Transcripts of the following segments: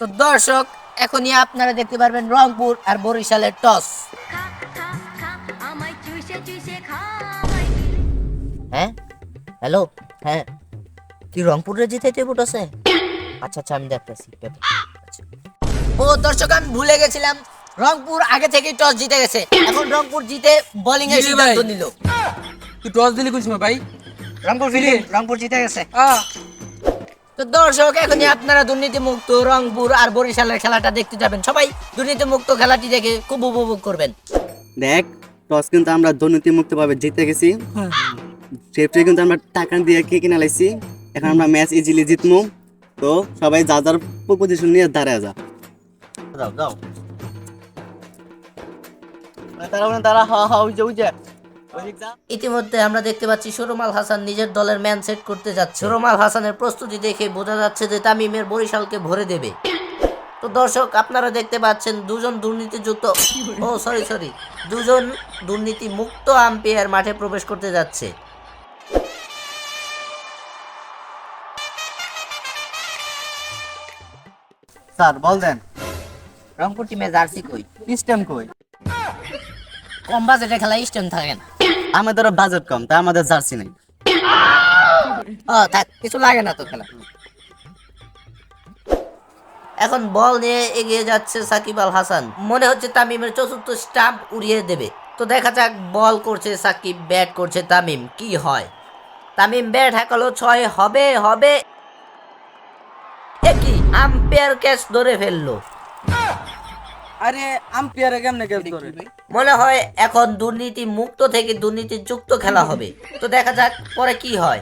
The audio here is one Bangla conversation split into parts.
তো দর্শক, এখনই আপনারা দেখতে পারবেন রংপুর আর বরিশালের টস। হ্যাঁ, হ্যালো, হ্যাঁ, কি রংপুরে জিতেছে বুটছে? আচ্ছা আচ্ছা, আমি দেখতেছি। ও দর্শক, আমি ভুলে গেছিলাম, রংপুর আগে থেকেই টস জিতে গেছে। এখন রংপুর জিতে বোলিং এর সিদ্ধান্ত নিল। তুই টস দিলি কোন সময় ভাই? রংপুর জিতে গেছে। তো দর্শক, এখনই আপনারা দুর্নীতি মুক্ত রংপুর আর বরিশালের খেলাটা দেখতে যাবেন। সবাই দুর্নীতি মুক্ত খেলাটি দেখে খুব উপভোগ করবেন। দেখ, টস কিন্তু আমরা দুর্নীতি মুক্ত ভাবে জিতে গেছি। সেফটি কিন্তু আমরা টাকা দিয়ে কিনে লাইছি। এখন আমরা ম্যাচ ইজিলি জিতমু। তো সবাই যা যার পজিশন নিয়ে দাঁড়ায় যা। যাও যাও, তারা হা হা ওই যে ইতিমধ্যে আমরা দেখতে পাচ্ছি সরমাল হাসান নিজের দলের ম্যান সেট করতে যাচ্ছে। সরমাল হাসানের প্রস্তুতি দেখে বোঝা যাচ্ছে যে তামিমের বরিশালকে ভরে দেবে। তো দর্শক, আপনারা দেখতে পাচ্ছেন দুজন দুর্নীতি মুক্ত আম্পায়ার মাঠে প্রবেশ করতে যাচ্ছে। স্যার বল দেন, রংপুর টিমে জার্সি কই? সিস্টেম কই? কম বাজেটে খেলা স্টেম থাকে না। আমাদের বাজেট কম, তাই আমাদের জার্সি নেই। থাক, কিছু লাগে না তো খেলা। এখন বল নিয়ে এগিয়ে যাচ্ছে সাকিব আল হাসান। মনে হচ্ছে তামিমের চতুর্থ স্টাম্প উড়িয়ে দেবে। তো দেখা যাক, বল করছে সাকিব, ব্যাট করছে তামিম, কি হয়। তামিম ব্যাট হাঁকালো, 6 হবে। একই আম্পায়ার ক্যাচ ধরে ফেললো। আরে আম্পায়ারে কেমনে ক্যাচ ধরে? মনে হয় এখন দুর্নীতি মুক্ত থেকে দুর্নীতি যুক্ত খেলা হবে। তো দেখা যাক পরে কি হয়।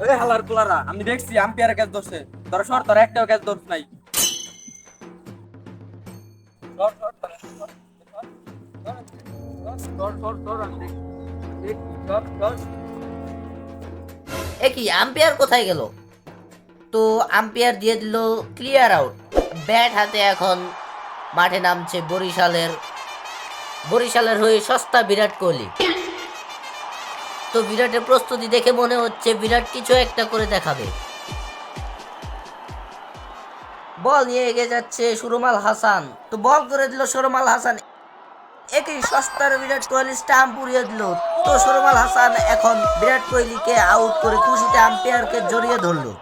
ওই হালার কুলারা, আমি দেখছি আম্পায়ারে ক্যাচ ধরছে। তোরা সর, তোরা একটাও ক্যাচ ধরছ নাই। সর, সর, তোরা, সর, সর, আমি দেখছি। সর। একই আম্পায়ার কোথায় গেল? তো আম্পায়ার দিয়ে দিল ক্লিয়ার আউট। ব্যাট হাতে এখন মাঠে নামছে বরিশালের হয়ে সস্তা বিরাট কোহলি। তো বিরাটের প্রস্তুতি দেখে মনে হচ্ছে বিরাট কিছু একটা করে দেখাবে। বল নিয়ে এগিয়ে যাচ্ছে সরমাল হাসান। তো বল করে দিল সরমাল হাসান। একই সস্তার বিরাট কোহলি স্টাম্প উড়িয়ে দিল। তো সরমাল হাসান এখন বিরাট কোহলিকে আউট করে খুশিতে আম্পায়ারকে জড়িয়ে ধরলো।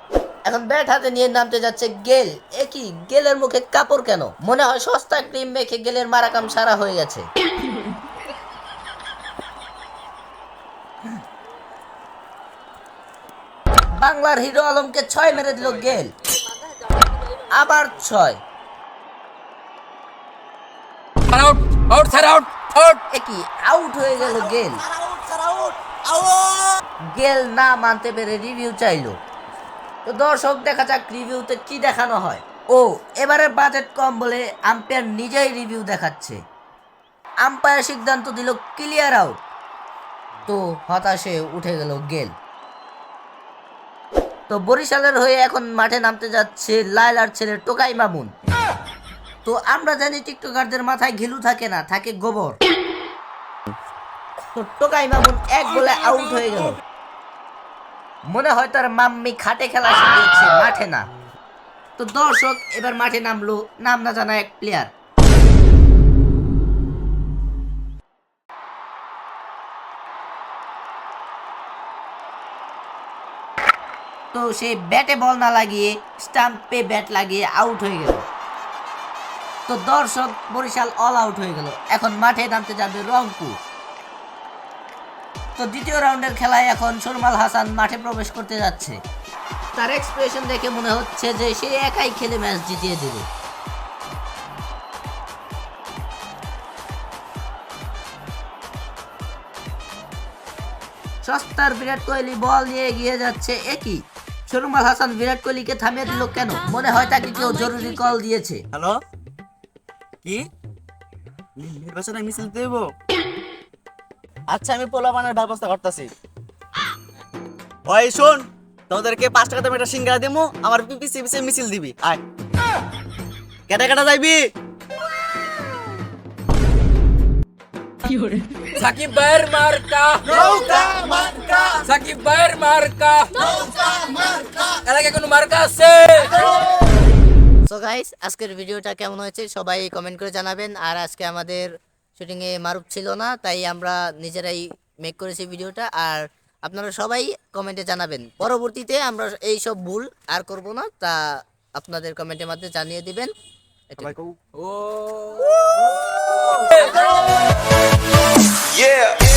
এখন ব্যাট হাতে নিয়ে নামতে যাচ্ছে গেল। একই গেলের মুখে কাপড় কেন? মনে হয় সস্তা ক্রিম মেখে গেলের মারাকাম সারা হয়ে গেছে। বাংলার হিরো আলমকে 6 মেরে দিল গেল। আবার 6। একই আউট হয়ে গেল গেল। গেল না মানতে পেরে রিভিউ চাইলো। তো দর্শক, দেখা যাক রিভিউতে কি দেখানো হয়। ও এবারে বাজেট কম বলে আম্পায়ার নিজেই রিভিউ দেখাচ্ছে। আম্পায়ার সিদ্ধান্ত দিল ক্লিয়ার আউট। তো হতাশে উঠে গেল গেল। তো বরিশালের হয়ে এখন মাঠে নামতে যাচ্ছে লায়লার ছেলে টোকাই মামুন। তো আমরা জানি টিকটকারদের মাথায় ঘিলু থাকে না, থাকে গোবর। তো টোকাই মামুন 1 বলে আউট হয়ে গেল। মনে হয় তার মাম্মি খাটে খেলা শিখিয়েছে, মাঠে না। তো দর্শক, এবার মাঠে নামলো নাম না জানা এক প্লেয়ার। তো সে ব্যাটে বল না লাগিয়ে স্টাম্পে ব্যাট লাগিয়ে আউট হয়ে গেল। তো দর্শক, বরিশাল অল আউট হয়ে গেল। এখন মাঠে নামতে যাবে রংপুর। তো দ্বিতীয় রাউন্ডের খেলায় এখন সরমাল হাসান মাঠে প্রবেশ করতে যাচ্ছে। তার এক্সপ্রেশন দেখে মনে হচ্ছে যে সে একাই খেলে ম্যাচ জিতিয়ে দেবে। সস্তার বিরাট কোহলি বল নিয়ে এগিয়ে যাচ্ছে। একই সরমাল হাসান বিরাট কোহলিকে থামিয়ে দিল কেন? মনে হয় তাকে কেউ জরুরি কল দিয়েছে। হ্যালো, কি নির্বাচনে মিছিল দেব? আচ্ছা, আমি পোলাপানের ব্যবস্থা করতেছি। ওই শোন, তোদেরকে 5 টাকা দামের একটা সিঙ্গারা দেবো, আমার পিছে পিছে মিছিল দিবি। আয়, কেটে কেটে যাইবি। সাকিব ভাইয়ের মার্কা, নৌকা মার্কা, সাকিব ভাইয়ের মার্কা, নৌকা মার্কা। এলাকায় কোনো মার্কা আছে? সো গাইস, আজকের ভিডিওটা কেমন হয়েছে সবাই কমেন্ট করে জানাবেন। আর আজকে আমাদের শুটিং এ মারুফ ছিল না, তাই আমরা নিজেরাই মেক করেছি ভিডিওটা। আর আপনারা সবাই কমেন্টে জানাবেন, পরবর্তীতে আমরা এই সব ভুল আর করব না, তা আপনাদের কমেন্টের মাধ্যমে জানিয়ে দিবেন। এটাই। ও Yeah.